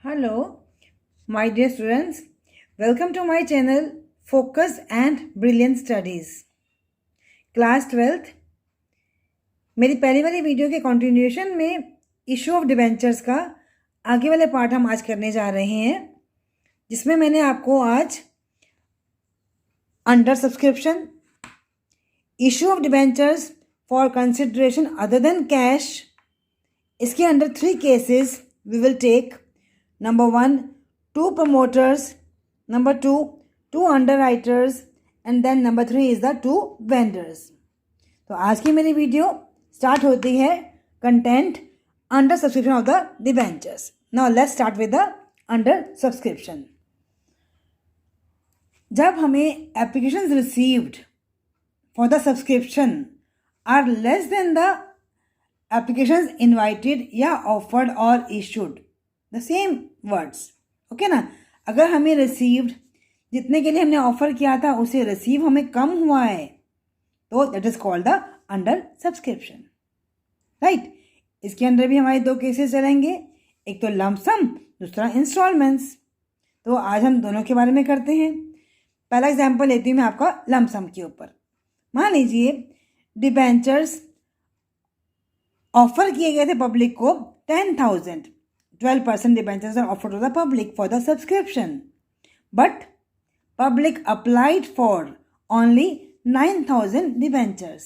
Hello, my dear students. Welcome to my channel Focus and Brilliant Studies. Class 12th मेरी पहली वाली video के continuation में issue of debentures का आगे वाले पार्ट हम आज करने जा रहे हैं, जिसमें मैंने आपको आज under subscription, issue of debentures for consideration other than cash, इसके under 3 cases we will take. Number 1, 2 promoters. Number 2, 2 underwriters. And then number 3 is the 2 vendors. तो आज की मेरी वीडियो स्टार्ट होती है content under subscription of the debentures. Now let's start with the under subscription. जब हमें applications received for the subscription are less than the applications invited या offered और issued, the same words, okay ना. अगर हमें received जितने के लिए हमने ऑफर किया था उसे रिसीव हमें कम हुआ है तो that is called the under subscription, right. इसके अंदर भी हमारे 2 केसेस चलेंगे, एक तो लंप सम, दूसरा इंस्टॉलमेंट्स. तो आज हम दोनों के बारे में करते हैं. पहला एग्जांपल लेती हूँ मैं आपका लंप सम के ऊपर. मान लीजिए डिबेंचर्स ऑफर किए गए थे पब्लिक को 10,000. 12% debentures are offered to the public for the subscription, but public applied for only 9,000 debentures.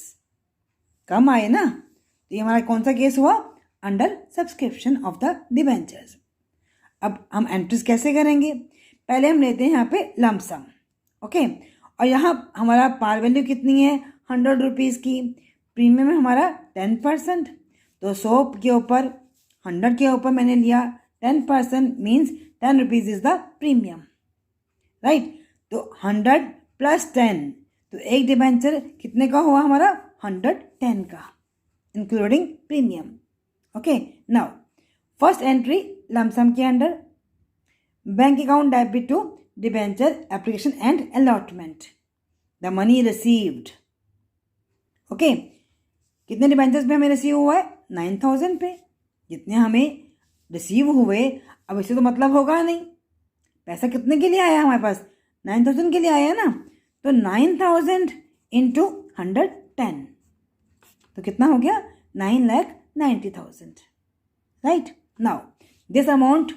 कम आए ना, तो ये हमारा कौन सा केस हुआ? Under subscription of the debentures. अब हम एंट्रीज कैसे करेंगे? पहले हम लेते हैं यहाँ पे लंप सम, ओके. और यहाँ हमारा पार वैल्यू कितनी है? 100 रुपीज़ की. प्रीमियम है हमारा 10%, तो 100 के ऊपर 100 के ऊपर मैंने लिया 10%, means 10 rupees is the premium, right. तो 100 प्लस 10, तो एक डिबेंचर कितने का हुआ हमारा? 110 का, including premium. Okay. Now first entry lump sum के under bank account debit to debenture application and allotment. The money received, okay. कितने डिबेंचर्स पे हमें रिसीव हुआ है? 9,000 पे. जितने हमें रिसीव हुए, अब इससे तो मतलब होगा नहीं. पैसा कितने के लिए आया हमारे पास? 9,000 के लिए आया ना. तो 9,000 इंटू 110, तो कितना हो गया? 9,90,000, right. Now this amount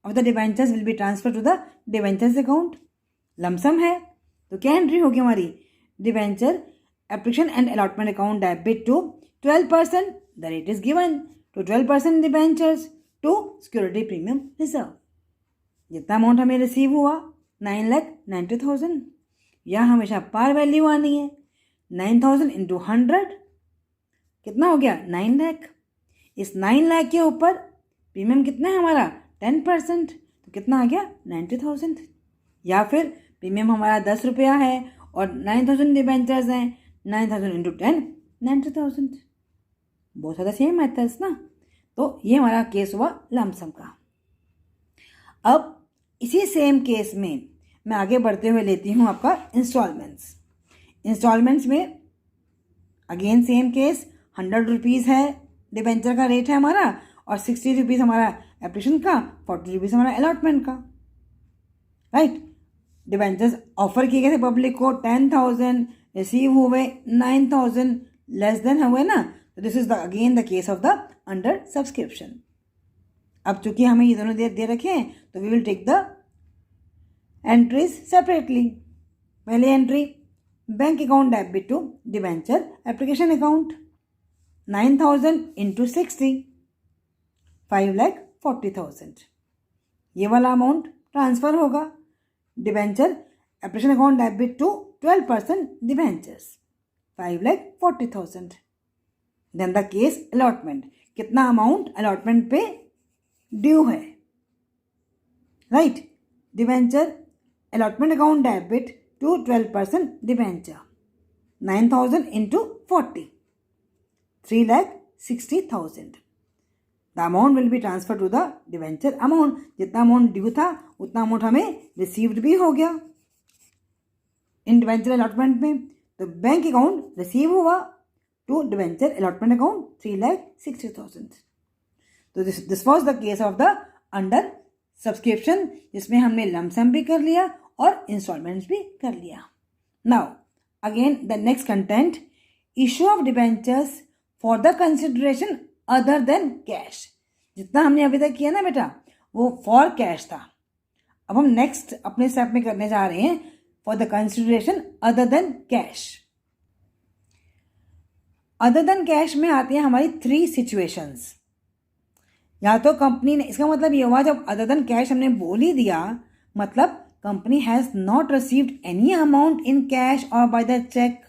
of the debentures will be transfer to the debentures account. Lump sum है तो क्या एंट्री होगी हमारी? Debenture application and allotment account debit to 12%, the rate is given to 12% debentures to security premium reserve. जितना amount हमें receive हुआ 9,90,000, यह हमेशा पार वैल्यू आनी है. 9,000 इंटू 100 कितना हो गया? 9 लाख. इस 9 लाख के ऊपर प्रीमियम कितना है हमारा? 10%, तो कितना आ गया? 90,000. या फिर प्रीमियम हमारा 10 रुपया है और 9,000 डिबेंचर्स हैं, 9,000 इंटू 10, 90,000. बहुत ज़्यादा सेम मेथड्स ना. तो ये हमारा केस हुआ लंप सम का. अब इसी सेम केस में मैं आगे बढ़ते हुए लेती हूँ आपका इंस्टॉलमेंट्स. इंस्टॉलमेंट्स में अगेन सेम केस, 100 रुपीज़ है डिबेंचर का रेट है हमारा, और 60 रुपीज़ हमारा एप्लीकेशन का, 40 रुपीज़ हमारा अलॉटमेंट का, राइट. डिबेंचर्स ऑफर किए गए थे पब्लिक को 10,000, रिसीव हुए 9,000, लेस देन हुए ना. तो this is the again the case of the under subscription. अब चूंकि हमें ये दोनों दे रखे हैं तो we will take the entries separately. पहली entry bank account debit to debenture application account, 9,000 into 60, 5,40,000. ये वाला अमाउंट ट्रांसफर होगा debenture application account debit to 12% debentures, 5,40,000. Then the case allotment, कितना अमाउंट अलॉटमेंट पे ड्यू है, right. Debenture allotment account debit to 12% debenture, 9,000 into 40, 3,60,000. The amount will be transfer to the debenture amount. जितना amount due था उतना amount हमें received भी हो गया इन डिबेंचर अलॉटमेंट में. तो बैंक अकाउंट रिसीव हुआ to debenture allotment account 3,60,000. So this was the case of the under subscription जिसमें हमने लमसम भी कर लिया और इंस्टॉलमेंट्स भी कर लिया. Now again the next content, issue of debentures for the consideration other than cash. जितना हमने अभी तक किया ना बेटा वो फॉर कैश था. अब हम नेक्स्ट अपने स्टेप में करने जा रहे हैं for the consideration other than cash. Other than cash में आती हैं हमारी 3 सिचुएशंस. या तो कंपनी ने, इसका मतलब ये हुआ जब अदर देन कैश हमने बोल ही दिया, मतलब company has not received any amount in cash और बाय द चेक.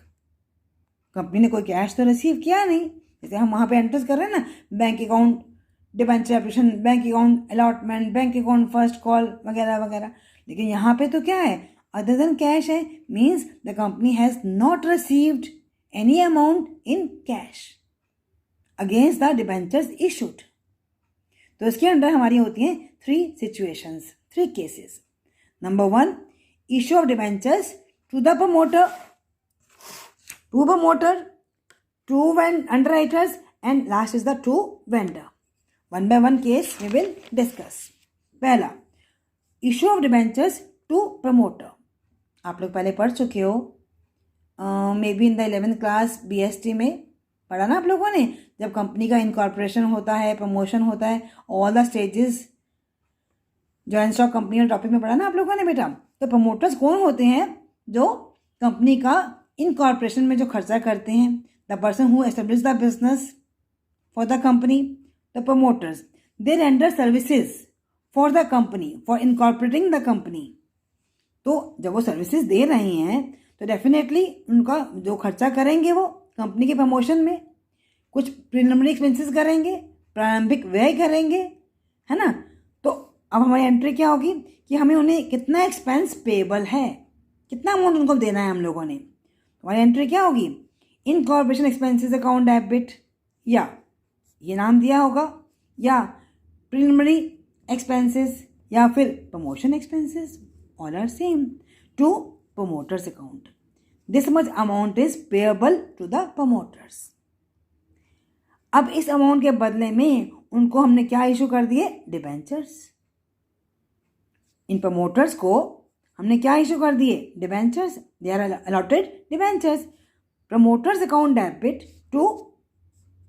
कंपनी ने कोई कैश तो रिसीव किया नहीं. जैसे हम वहां पे एंटर कर रहे हैं ना, bank account debenture application, bank account allotment, bank account first call वगैरह वगैरह. लेकिन यहाँ पे तो क्या है, अदर देन कैश है. Means the company has not received any amount in cash against the debentures issued. तो इसके अंदर हमारी होती हैं 3 situations, 3 cases. Number 1, issue of debentures to the promoter, to underwriters and last is the to vendor. One by one case we will discuss. पहला, issue of debentures to promoter. आप लोग पहले पढ़ चुके हो, maybe in the 11th class BST में पढ़ा ना आप लोगों ने. जब कंपनी का इनकॉर्पोरेशन होता है, प्रमोशन होता है, all the stages, joint stock company और टॉपिक में पढ़ा ना आप लोगों ने बेटा. तो प्रमोटर्स कौन होते हैं, जो कंपनी का इनकॉर्पोरेशन में जो खर्चा करते हैं. The person who establish the business for the company. The promoters they render services for the company for incorporating the company. तो जब वो सर्विसेज दे रहे हैं तो डेफिनेटली उनका जो खर्चा करेंगे वो कंपनी के प्रमोशन में, कुछ प्रीलिमिनरी एक्सपेंसेस करेंगे, प्रारंभिक व्यय करेंगे, है ना. तो अब हमारी एंट्री क्या होगी कि हमें उन्हें कितना एक्सपेंस पेबल है, कितना अमाउंट उनको देना है हम लोगों ने. हमारी एंट्री क्या होगी, इनकॉर्पोरेशन एक्सपेंसेस अकाउंट डेबिट, या ये नाम दिया होगा, या प्रीलिमिनरी एक्सपेंसेस, या फिर promotion expenses, all are same, to promoters account. This much amount is payable to the promoters. अब इस अमाउंट के बदले में उनको हमने क्या इशू कर दिए, डिबेंचर्स. इन प्रमोटर्स को हमने क्या इशू कर दिए, debentures. They are allotted debentures. Promoters account debit to,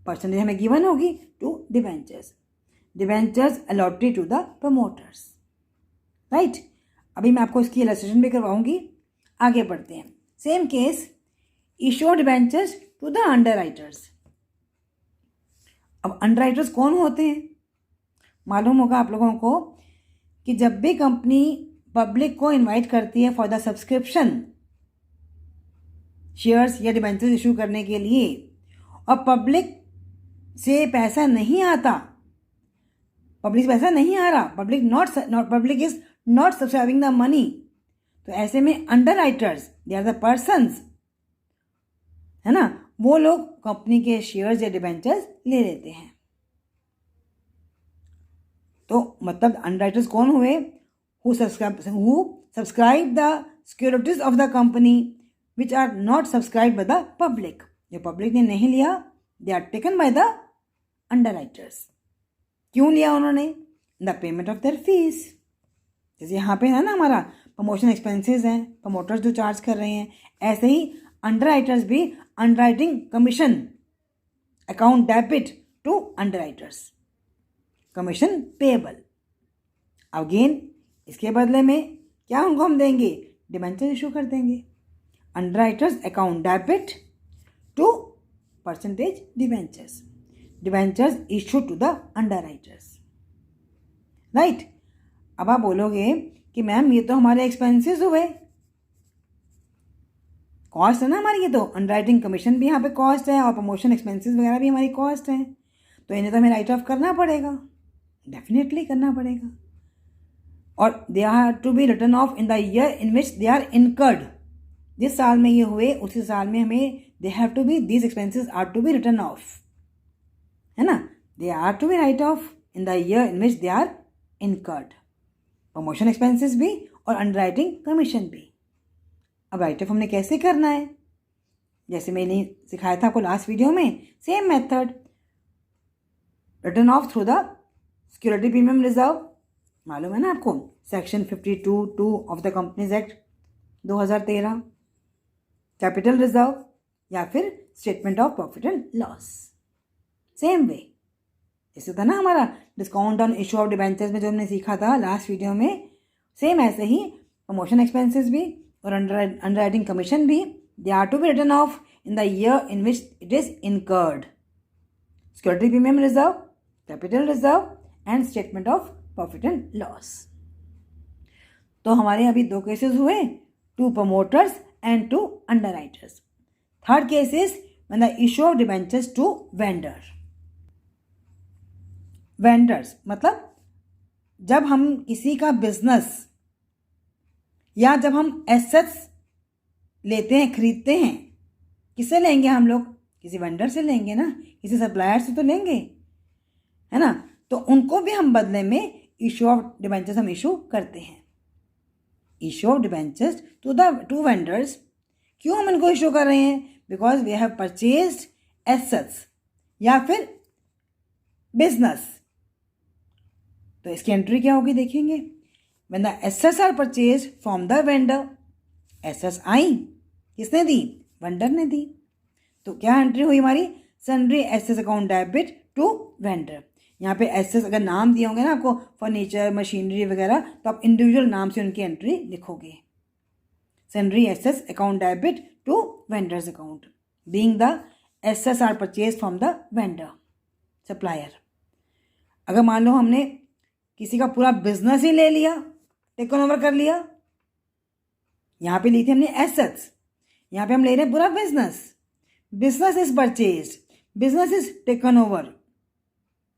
percentage हमें गिवन होगी, to debentures. Debentures allotted to the promoters. Right. अभी मैं आपको इसकी इलस्ट्रेशन भी करवाऊंगी. आगे बढ़ते हैं. Same case, issue debentures to the underwriters. अब अंडरराइटर्स कौन होते हैं, मालूम होगा आप लोगों को कि जब भी कंपनी पब्लिक को इनवाइट करती है फॉर द सब्सक्रिप्शन, शेयर्स या डिबेंचर्स इशू करने के लिए, और पब्लिक से पैसा नहीं आता, पब्लिक से पैसा नहीं आ रहा, public is not subscribing the money, तो ऐसे में underwriters, they are the persons, है ना, वो लोग कंपनी के शेयर्स या डिबेंचर्स ले लेते हैं. तो मतलब अंडरराइटर्स कौन हुए, who subscribe the securities of the company which are not subscribe by the public. जो पब्लिक ने नहीं लिया, they are taken by the underwriters. क्यों लिया उन्होंने, the payment of their fees. जैसे यहाँ पे है ना हमारा प्रमोशन एक्सपेंसेस हैं, प्रमोटर्स जो चार्ज कर रहे हैं, ऐसे ही अंडरराइटर्स भी underwriting commission account debit to underwriters, commission payable. Again इसके बदले में क्या उनको हम देंगे, डिबेंचर इशू कर देंगे. Underwriters account debit to percentage debentures issue to the underwriters. Right. अब आप बोलोगे कि मैम ये तो हमारे एक्सपेंसेस हुए, कॉस्ट है ना हमारी, ये तो अंडरराइटिंग कमीशन भी यहाँ पे कॉस्ट है और प्रमोशन एक्सपेंसेस वगैरह भी हमारी कॉस्ट है, तो इन्हें तो हमें राइट ऑफ करना पड़ेगा, डेफिनेटली करना पड़ेगा. और they are to be written off in the year in which they are incurred. जिस साल में ये हुए उसी साल में हमें they have to be, these expenses are to be written off, है ना. They are to be write off in the year in which they are incurred. Promotion expenses भी और अंडरराइटिंग कमीशन भी. अब राइट ऑफ हमने कैसे करना है, जैसे मैंने सिखाया था आपको लास्ट वीडियो में, same method. Return of through the security premium reserve, मालूम है ना आपको, section 52(2) of the companies act 2013, capital reserve या फिर statement of profit and loss. Same way जैसे था ना हमारा discount on issue of debentures में जो हमने सीखा था लास्ट वीडियो में, सेम ऐसे ही प्रमोशन एक्सपेंसेस भी और अंडरराइटिंग कमीशन भी, they are to be written off in the year in which it is incurred. Security premium reserve, capital reserve and statement of profit and loss. तो हमारे अभी 2 cases हुए, 2 promoters and 2 underwriters. Third case is when the issue of debentures to vendor. Vendors मतलब जब हम किसी का business या जब हम एसेट्स लेते हैं, खरीदते हैं, किससे लेंगे हम लोग? किसी वेंडर से लेंगे ना, किसी सप्लायर से तो लेंगे, है ना। तो उनको भी हम बदले में इशू ऑफ डिबेंचर्स हम इशू करते हैं। Issue of debentures to vendors, क्यों हम इनको इशू कर रहे हैं? Because we have purchased assets या फिर बिजनेस। तो इसकी एंट्री क्या होगी देखेंगे। When the assets are purchased from the vendor, assets आई किसने दी? वेंडर ने दी। तो क्या एंट्री हुई हमारी? Sundry assets account debit to vendor. यहाँ पे एसेट्स अगर नाम दिए होंगे ना आपको, फर्नीचर, मशीनरी वगैरह, तो आप इंडिविजुअल नाम से उनकी एंट्री लिखोगे। Sundry assets account debit to vendors account, being the assets are purchase from the vendor supplier. अगर मान लो हमने किसी का पूरा बिजनेस ही ले लिया, टेक ओवर कर लिया, यहाँ पे ली थी हमने एसेट्स, यहाँ पे हम ले रहे हैं पूरा business. Business is purchase, business is taken over.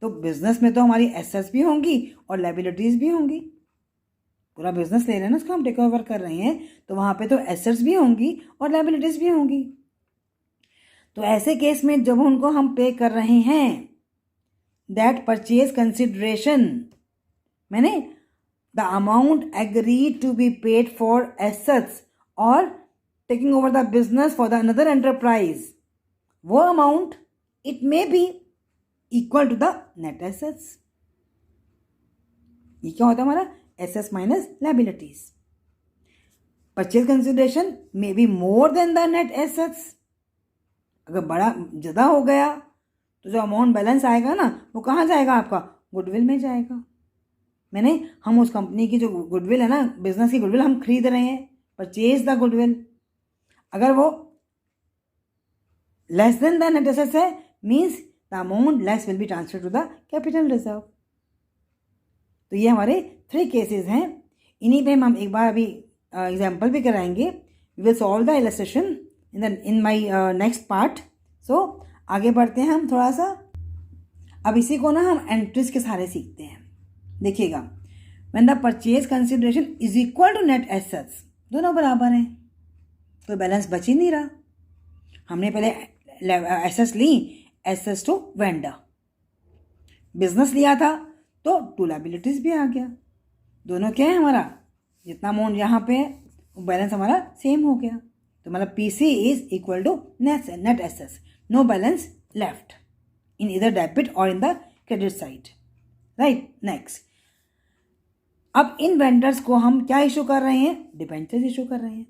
तो बिजनेस में तो हमारी एसेट्स भी होंगी और लायबिलिटीज भी होंगी। पूरा बिजनेस ले रहे हैं ना, उसको हम टेक ओवर कर रहे हैं, तो वहाँ पे तो एसेट्स भी होंगी और लायबिलिटीज भी होंगी। तो ऐसे केस में जब उनको हम पे कर रहे हैं दैट परचेज कंसिडरेशन, मैंने the amount agreed to be paid for assets और taking over the business for the another enterprise, वो amount it may be equal to the net assets. ये क्या होता है हमारा? Assets minus liabilities. Purchase consideration may be more than the net assets. अगर बड़ा ज़्यादा हो गया तो जो अमाउंट बैलेंस आएगा ना, वो कहाँ जाएगा? आपका गुडविल में जाएगा। मैंने हम उस कंपनी की जो गुडविल है ना, बिजनेस की गुडविल हम खरीद रहे हैं, परचेज द गुडविल, अगर वो less than the net assets है, means the amount less will be transfer to the capital reserve. तो ये हमारे 3 केसेस हैं। इन्हीं पे हम एक बार अभी एग्जाम्पल भी कराएंगे। We will solve the illustration in my next part. So आगे बढ़ते हैं हम थोड़ा सा। अब इसी को ना हम एंट्रीज के सहारे सीखते हैं। देखिएगा, when the purchase consideration is equal to net assets, दोनों बराबर हैं, तो बैलेंस बच ही नहीं रहा। हमने पहले एसेट्स ली, एसेट्स टू वेंडर, बिजनेस लिया था तो टू लायबिलिटीज भी आ गया। दोनों क्या है हमारा? जितना अमाउंट यहाँ पे है वो बैलेंस हमारा सेम हो गया। तो मतलब PC is equal to net assets, no balance left in इधर डेबिट और in the credit side, right. Next, अब इन वेंडर्स को हम क्या इशू कर रहे हैं? डिबेंचर्स इशू कर रहे हैं।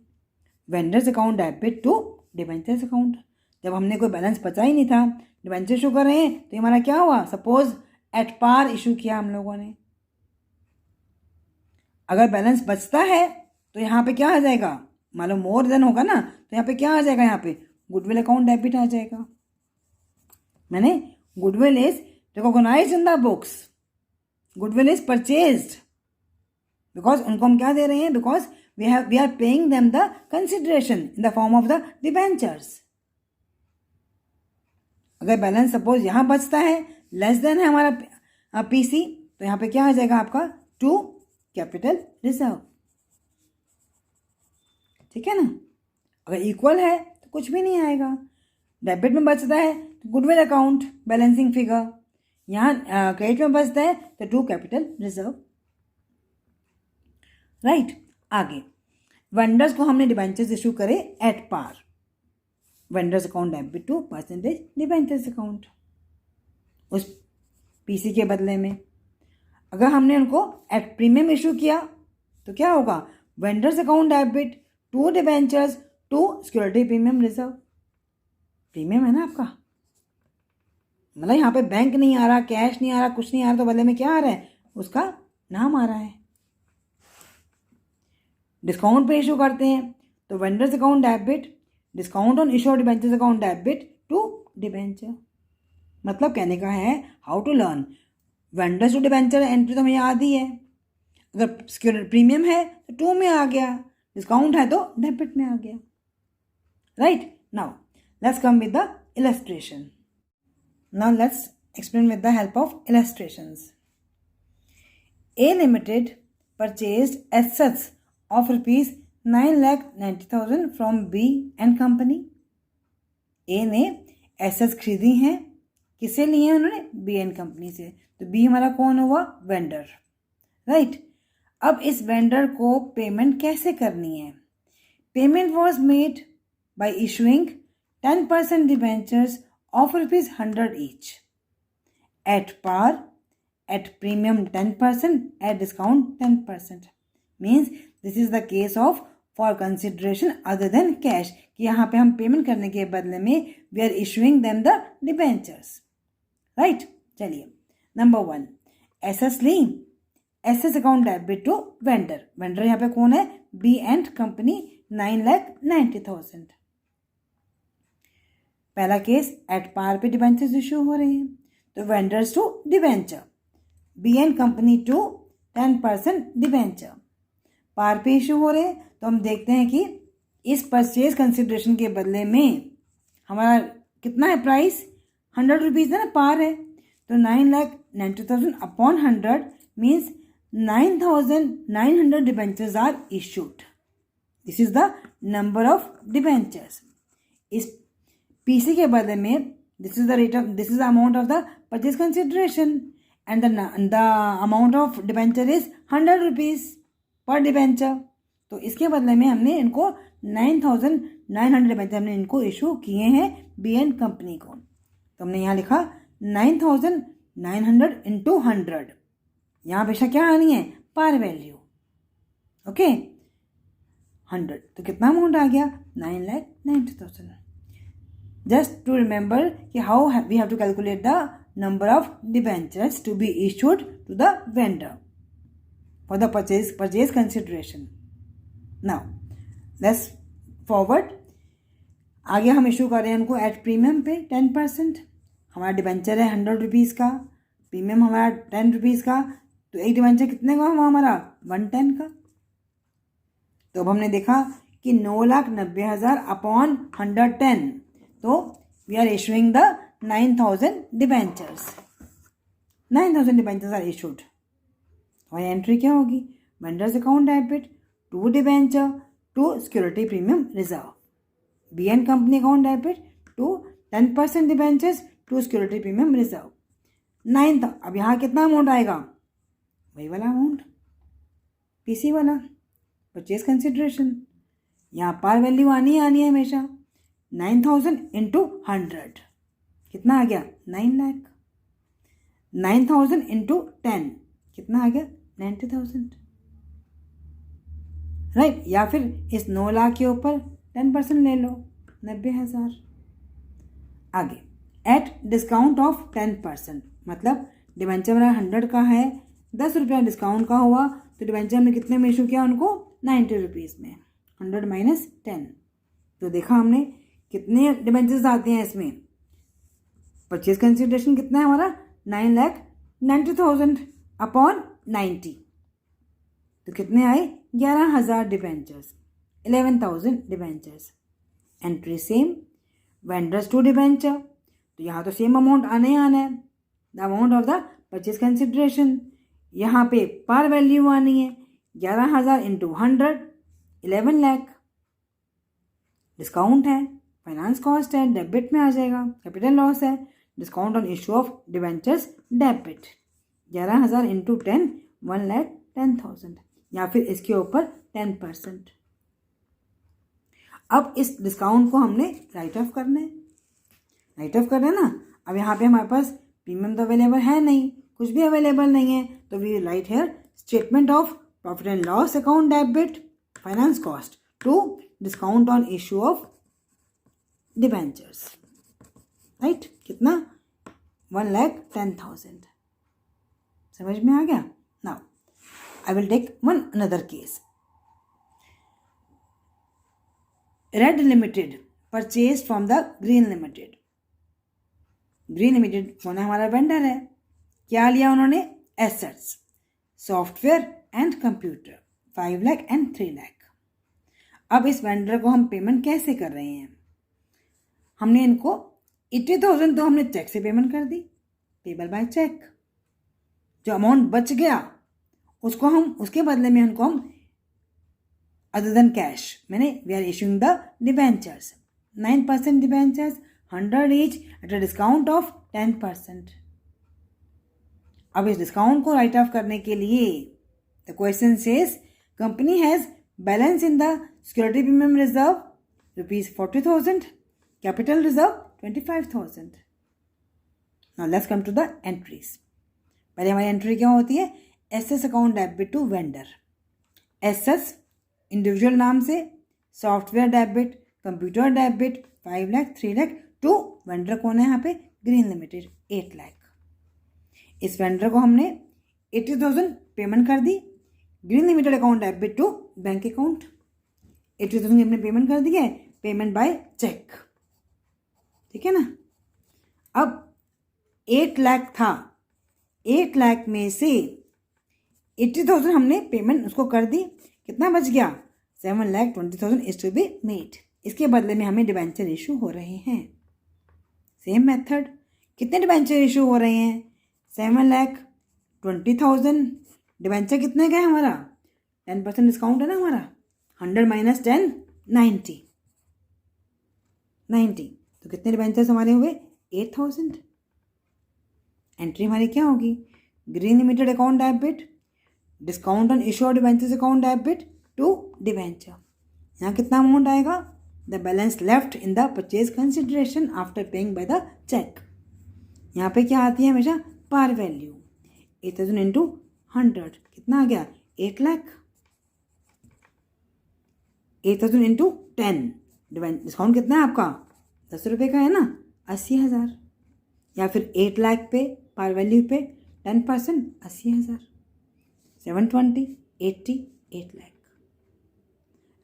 Vendors account debit to debentures account. जब हमने कोई बैलेंस बचा ही नहीं था, डिबेंचर इशू कर रहे हैं, तो हमारा क्या हुआ? सपोज एट पार इशू किया हम लोगों ने। अगर बैलेंस बचता है तो यहाँ पे क्या आ जाएगा? मान लो मोर देन होगा ना, तो यहाँ पे क्या आ जाएगा? यहाँ पे गुडविल अकाउंट डेबिट आ जाएगा। मैंने goodwill is recognized in the books, goodwill is purchased, because उनको हम क्या दे रहे हैं? Because we are paying them the consideration in the form of the debentures. अगर बैलेंस सपोज यहाँ बचता है, लेस देन है हमारा पीसी, तो यहाँ पे क्या आ जाएगा आपका? To capital reserve. ठीक है ना। अगर इक्वल है तो कुछ भी नहीं आएगा। डेबिट में बचता है तो गुडविल अकाउंट बैलेंसिंग फिगर, यहाँ क्रेडिट में बचता है तो टू कैपिटल रिजर्व, राइट। आगे वेंडर्स को हमने डिबेंचर्स इशू करे at par, vendors account debit to percentage debentures account, उस पीसी के बदले में। अगर हमने उनको एट प्रीमियम इशू किया तो क्या होगा, vendors account debit to debentures to security premium reserve. Premium है ना आपका, मतलब यहाँ पे बैंक नहीं आ रहा, कैश नहीं आ रहा, कुछ नहीं आ रहा, तो बदले में क्या आ रहा है, उसका नाम आ रहा है। डिस्काउंट पे इशू करते हैं तो vendors account debit discount on issue debentures account debit to debenture. मतलब कहने का है how to learn, vendors to debenture entry तो हमें याद ही है, अगर सिक्योरिटी प्रीमियम है तो टू में आ गया, डिस्काउंट है तो डेबिट में आ गया, right. Now let's come with the illustration. Now let's explain with the help of illustrations. A Limited purchased assets of rupees 9,90,000 from B and Company. A ने assets खरीदी हैं, किससे लिए हैं उन्होंने, B and Company से। तो B हमारा कौन हुआ, वेंडर, राइट। अब इस वेंडर को पेमेंट कैसे करनी है, payment was made by issuing 10% debentures of rupees 100 each at par, at premium 10%, at discount 10%. Means this is the case of for consideration other than cash, कि यहाँ पे हम पेमेंट करने के बदले में we are issuing them the debentures, right। चलिए number 1, assets ली, assets account debit to vendor. Vendor यहाँ पे कौन है, बी एंड कंपनी, 9,90,000। पहला केस एट पार पे डिबेंचर्स इशू हो रहे हैं, तो vendors to debenture, B and company to 10% debenture. पार पे इशू हो रहे हैं तो हम देखते हैं कि इस परचेज कंसिडरेशन के बदले में हमारा कितना है प्राइस, 100 रुपीज़ है ना, पार है, तो 9,90,000 upon 100 means 9,900 debentures are issued. This is the number of debentures. इस पीसी के बदले में this is the rate of, this is the amount of the purchase consideration and the amount of debenture is 100 rupees per debenture. तो इसके बदले में हमने इनको 9,900 डिबेंचर हमने इनको इशू किए हैं बी एंड कंपनी को। तो हमने यहाँ लिखा 9,900 इंटू 100, यहाँ हमेशा क्या आनी है, पार वैल्यू, ओके 100, तो कितना अमाउंट आ गया, 9,90,000। Just to remember कि how we have to calculate the number of debentures to be issued to the vendor for the purchase consideration. Now let's forward, आगे हम इशू कर रहे हैं उनको एट प्रीमियम पे 10%। हमारा डिबेंचर है 100 रुपीज़ का, प्रीमियम हमारा 10 रुपीज़ का, तो एक डिबेंचर कितने का हुआ हमारा, 110 का। तो अब हमने देखा कि 9,90,000 अपॉन 110, तो we are issuing the 9,000 debentures, 9,000 debentures are issued. हमारी एंट्री क्या होगी, vendors account debit to debenture to security premium reserve, B and company account debit to 10% debentures to security premium reserve 9। अब यहाँ कितना अमाउंट आएगा, वही वाला अमाउंट, पीसी वाला, परचेज कंसिडरेशन। यहाँ पार वैल्यू आनी है हमेशा, 9,000 इंटू 100 कितना आ गया, 9 लाख। 9,000 इंटू 10 कितना आ गया, 90,000, राइट। या फिर इस 9 लाख के ऊपर 10% ले लो, 90,000। आगे एट डिस्काउंट ऑफ 10%, मतलब डिबेंचर मेरा 100 का है, 10 रुपया डिस्काउंट का हुआ, तो डिबेंचर हमने कितने में इशू किया उनको, 90 रुपीज़ में, 100 माइनस 10। तो देखा हमने कितने डिबेंचर्स आते हैं इसमें, परचेज कंसिडरेशन कितना है हमारा, 9,90,000 अपॉन 90, तो कितने आए, 11,000 debentures, 11,000 debentures. Entry same, vendors to debenture, तो यहाँ तो सेम अमाउंट आने आना है, the amount of the purchase consideration. यहाँ पे पर वैल्यू आनी है, 11,000 इंटू 100, 11 लाख। डिस्काउंट है, फाइनेंस कॉस्ट है, डेबिट में आ जाएगा, कैपिटल लॉस है, discount on issue of debentures debit, 11,000 into 10, 1,10,000, या फिर इसके ऊपर 10%। अब इस डिस्काउंट को हमने राइट ऑफ करना है, ना। अब यहाँ पे हमारे पास प्रीमियम तो अवेलेबल है नहीं, कुछ भी अवेलेबल नहीं है, तो we write here statement of profit and loss account debit finance cost to discount on issue of debentures, right. कितना? 1,10,000। समझ में आ गया? Now I will take one another case. Red limited purchase from the green limited. Green limited कौन है? हमारा vendor है। क्या लिया उन्होंने? Assets, software and computer, 5 lakh and 3 lakh. अब इस वेंडर को हम पेमेंट कैसे कर रहे हैं? हमने इनको 80,000 तो हमने चेक से पेमेंट कर दी, पेबल बाय चेक। जो अमाउंट बच गया उसको हम, उसके बदले में उनको हम अदर देन कैश, मैंने we are issuing the debentures, 9% debentures, 100 each at a discount of 10%। अब इस डिस्काउंट को राइट ऑफ करने के लिए the question says company has balance in the security premium reserve ₹40,000, capital reserve 25,000। Now let's come to the entries. पहले हमारी entry क्या होती है? Assets account debit to vendor. Assets individual नाम से, software debit, computer debit 5 lakh 3 lakh to vendor कौन है यहाँ पे? Green Limited 8 lakh. इस वेंडर को हमने 80,000 पेमेंट कर दी। Green limited account debit to bank account, 80,000 हमने पेमेंट कर दी है, पेमेंट बाय चेक, ठीक है ना। अब 8 लाख था, 8 लाख में से 80,000 हमने पेमेंट उसको कर दी, कितना बच गया? 7,20,000 इज टू बी मेड। इसके बदले में हमें डिबेंचर इशू हो रहे हैं। सेम मेथड, कितने डिबेंचर इशू हो रहे हैं? 7,20,000। डिबेंचर कितने का है हमारा? 10% डिस्काउंट है ना हमारा, 100 माइनस 10 90। तो कितने डिबेंचर्स हमारे हुए? 8,000। एंट्री हमारी क्या होगी? Green limited account debit, discount on issue of debentures account debit to debenture. यहाँ कितना अमाउंट आएगा? The balance left in the purchase consideration after paying by the cheque. यहाँ पे क्या आती है हमेशा? Par value. 8,000 इंटू 100 कितना आ गया? 8 लाख। 8,000 इंटू 10, डिस्काउंट कितना है आपका? 10 रुपये का है ना, 80,000। या फिर 8 लाख पे पार वैल्यू पे 10% 80,000, 720, 80, 8 lakh,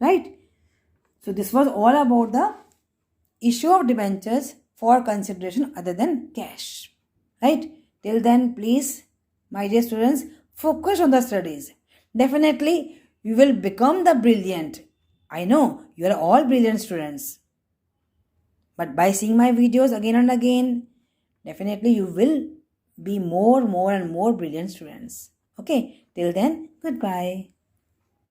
right? So this was all about the issue of debentures for consideration other than cash, right? Till then, please, my dear students, focus on the studies. Definitely, you will become the brilliant. I know you are all brilliant students. But by seeing my videos again and again, definitely you will be more and more brilliant students. Okay, till then, goodbye.